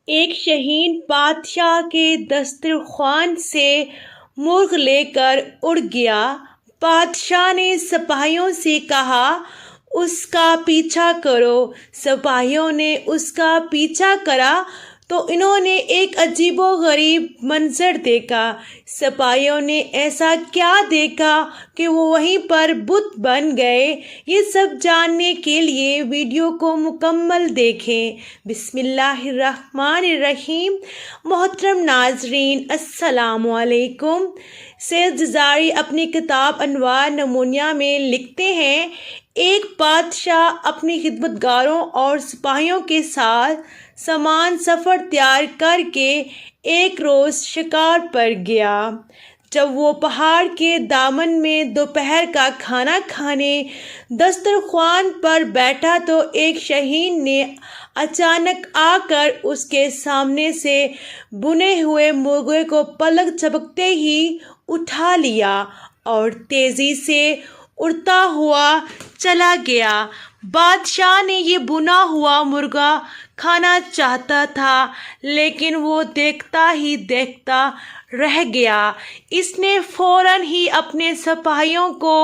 ایک شہین بادشاہ کے دسترخوان سے مرغ لے کر اڑ گیا۔ بادشاہ نے سپاہیوں سے کہا، اس کا پیچھا کرو۔ سپاہیوں نے اس کا پیچھا کرا تو انہوں نے ایک عجیب و غریب منظر دیکھا۔ سپاہیوں نے ایسا کیا دیکھا کہ وہ وہیں پر بت بن گئے۔ یہ سب جاننے کے لیے ویڈیو کو مکمل دیکھیں۔ بسم اللہ الرحمن الرحیم۔ محترم ناظرین، السلام علیکم۔ سید جزاری اپنی کتاب انوار نمونیہ میں لکھتے ہیں، ایک بادشاہ اپنی خدمتگاروں اور سپاہیوں کے ساتھ سامان سفر تیار کر کے ایک روز شکار پر گیا۔ جب وہ پہاڑ کے دامن میں دوپہر کا کھانا کھانے دسترخوان پر بیٹھا تو ایک شہین نے اچانک آ کر اس کے سامنے سے بنے ہوئے مرغے کو پلک جھپکتے ہی اٹھا لیا اور تیزی سے اڑتا ہوا چلا گیا۔ بادشاہ نے یہ بنا ہوا مرغا کھانا چاہتا تھا، لیکن وہ دیکھتا ہی دیکھتا رہ گیا۔ اس نے فوراً ہی اپنے سپاہیوں کو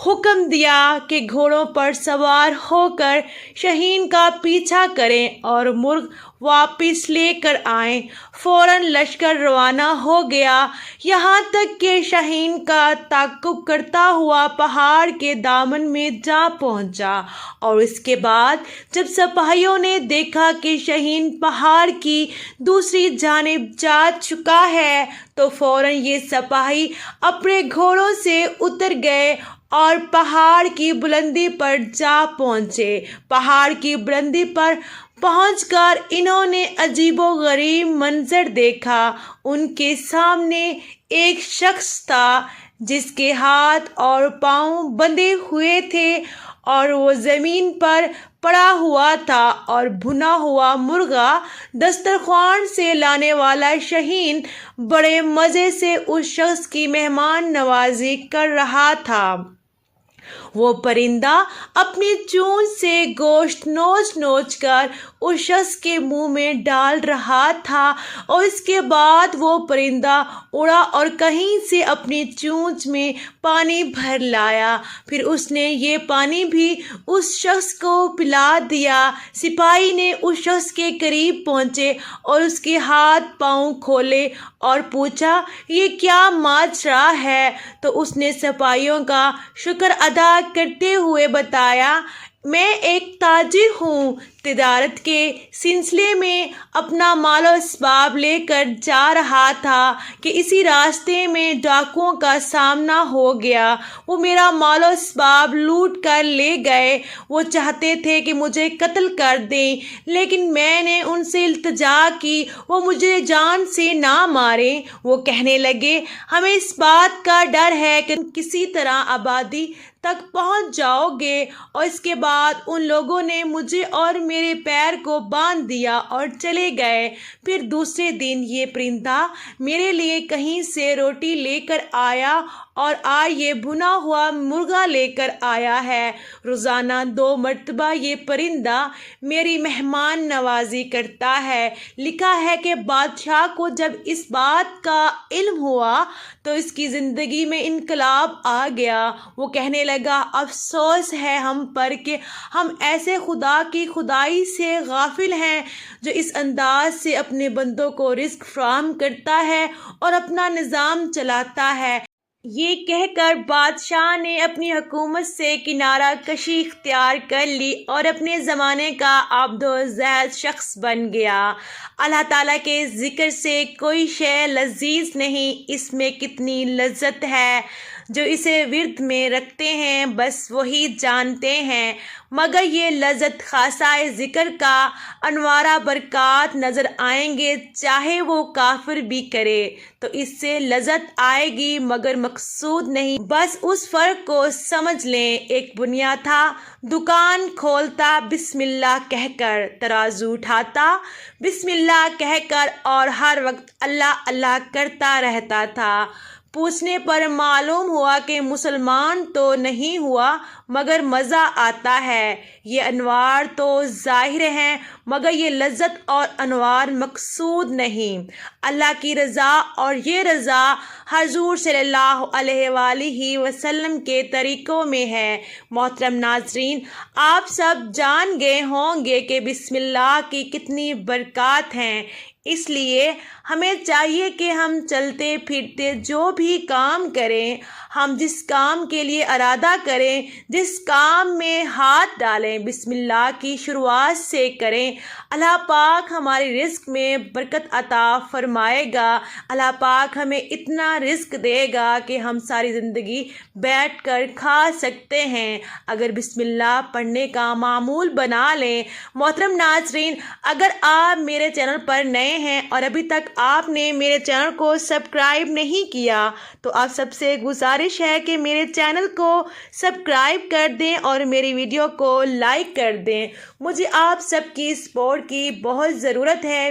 حکم دیا کہ گھوڑوں پر سوار ہو کر شہین کا پیچھا کریں اور مرغ واپس لے کر آئیں۔ فوراً لشکر روانہ ہو گیا، یہاں تک کہ شہین کا تعاقب کرتا ہوا پہاڑ کے دامن میں جا پہنچا، اور اس کے بعد جب سپاہیوں نے دیکھا کہ شہین پہاڑ کی دوسری جانب جا چکا ہے تو فوراً یہ سپاہی اپنے گھوڑوں سے اتر گئے اور پہاڑ کی بلندی پر جا پہنچے۔ پہاڑ کی بلندی پر پہنچ کر انہوں نے عجیب و غریب منظر دیکھا۔ ان کے سامنے ایک شخص تھا جس کے ہاتھ اور پاؤں بندھے ہوئے تھے اور وہ زمین پر پڑا ہوا تھا، اور بھنا ہوا مرغا دسترخوان سے لانے والا شہین بڑے مزے سے اس شخص کی مہمان نوازی کر رہا تھا۔ وہ پرندہ اپنی چونچ سے گوشت نوچ نوچ کر اس شخص کے منہ میں ڈال رہا تھا، اور اس کے بعد وہ پرندہ اڑا اور کہیں سے اپنی چونچ میں پانی بھر لایا۔ پھر اس نے یہ پانی بھی اس شخص کو پلا دیا۔ سپاہی نے اس شخص کے قریب پہنچے اور اس کے ہاتھ پاؤں کھولے اور پوچھا، یہ کیا ماجرا ہے؟ تو اس نے سپاہیوں کا شکر ادا کرتے ہوئے بتایا، میں ایک تاجر ہوں، تجارت کے سلسلے میں اپنا مال و اسباب لے کر جا رہا تھا کہ اسی راستے میں ڈاکوؤں کا سامنا ہو گیا۔ وہ میرا مال و اسباب لوٹ کر لے گئے۔ وہ چاہتے تھے کہ مجھے قتل کر دیں، لیکن میں نے ان سے التجا کی وہ مجھے جان سے نہ ماریں۔ وہ کہنے لگے، ہمیں اس بات کا ڈر ہے کہ تم کسی طرح آبادی تک پہنچ جاؤ گے، اور اس کے بعد ان لوگوں نے مجھے اور میرے پیر کو باندھ دیا اور چلے گئے۔ پھر دوسرے دن یہ پرندہ میرے لیے کہیں سے روٹی لے کر آیا، اور آج یہ بھنا ہوا مرغا لے کر آیا ہے۔ روزانہ 2 مرتبہ یہ پرندہ میری مہمان نوازی کرتا ہے۔ لکھا ہے کہ بادشاہ کو جب اس بات کا علم ہوا تو اس کی زندگی میں انقلاب آ گیا۔ وہ کہنے لگا، افسوس ہے ہم پر کہ ہم ایسے خدا کی خدائی سے غافل ہیں جو اس انداز سے اپنے بندوں کو رزق فراہم کرتا ہے اور اپنا نظام چلاتا ہے۔ یہ کہہ کر بادشاہ نے اپنی حکومت سے کنارہ کشی اختیار کر لی اور اپنے زمانے کا عابد و زاہد شخص بن گیا۔ اللہ تعالیٰ کے ذکر سے کوئی شے لذیذ نہیں، اس میں کتنی لذت ہے، جو اسے ورد میں رکھتے ہیں بس وہی جانتے ہیں، مگر یہ لذت خاصہ ذکر کا انوارہ برکات نظر آئیں گے، چاہے وہ کافر بھی کرے تو اس سے لذت آئے گی مگر مقصود نہیں۔ بس اس فرق کو سمجھ لیں۔ ایک بنیا تھا، دکان کھولتا بسم اللہ کہہ کر، ترازو اٹھاتا بسم اللہ کہہ کر، اور ہر وقت اللہ اللہ کرتا رہتا تھا۔ پوچھنے پر معلوم ہوا کہ مسلمان تو نہیں ہوا مگر مزہ آتا ہے۔ یہ انوار تو ظاہر ہیں مگر یہ لذت اور انوار مقصود نہیں۔ اللہ کی رضا اور یہ رضا حضور صلی اللہ علیہ وآلہ وسلم کے طریقوں میں ہے۔ محترم ناظرین، آپ سب جان گئے ہوں گے کہ بسم اللہ کی کتنی برکات ہیں۔ اس لیے ہمیں چاہیے کہ ہم چلتے پھرتے جو بھی کام کریں، ہم جس کام کے لیے ارادہ کریں، جس کام میں ہاتھ ڈالیں، بسم اللہ کی شروعات سے کریں۔ اللہ پاک ہمارے رزق میں برکت عطا فرمائے گا۔ اللہ پاک ہمیں اتنا رزق دے گا کہ ہم ساری زندگی بیٹھ کر کھا سکتے ہیں اگر بسم اللہ پڑھنے کا معمول بنا لیں۔ محترم ناظرین، اگر آپ میرے چینل پر نئے ہیں اور ابھی تک آپ نے میرے چینل کو سبسکرائب نہیں کیا تو آپ سب سے گزارش ہے کہ میرے چینل کو سبسکرائب کر دیں اور میری ویڈیو کو لائک کر دیں۔ مجھے آپ سب کی سپورٹ کی بہت ضرورت ہے۔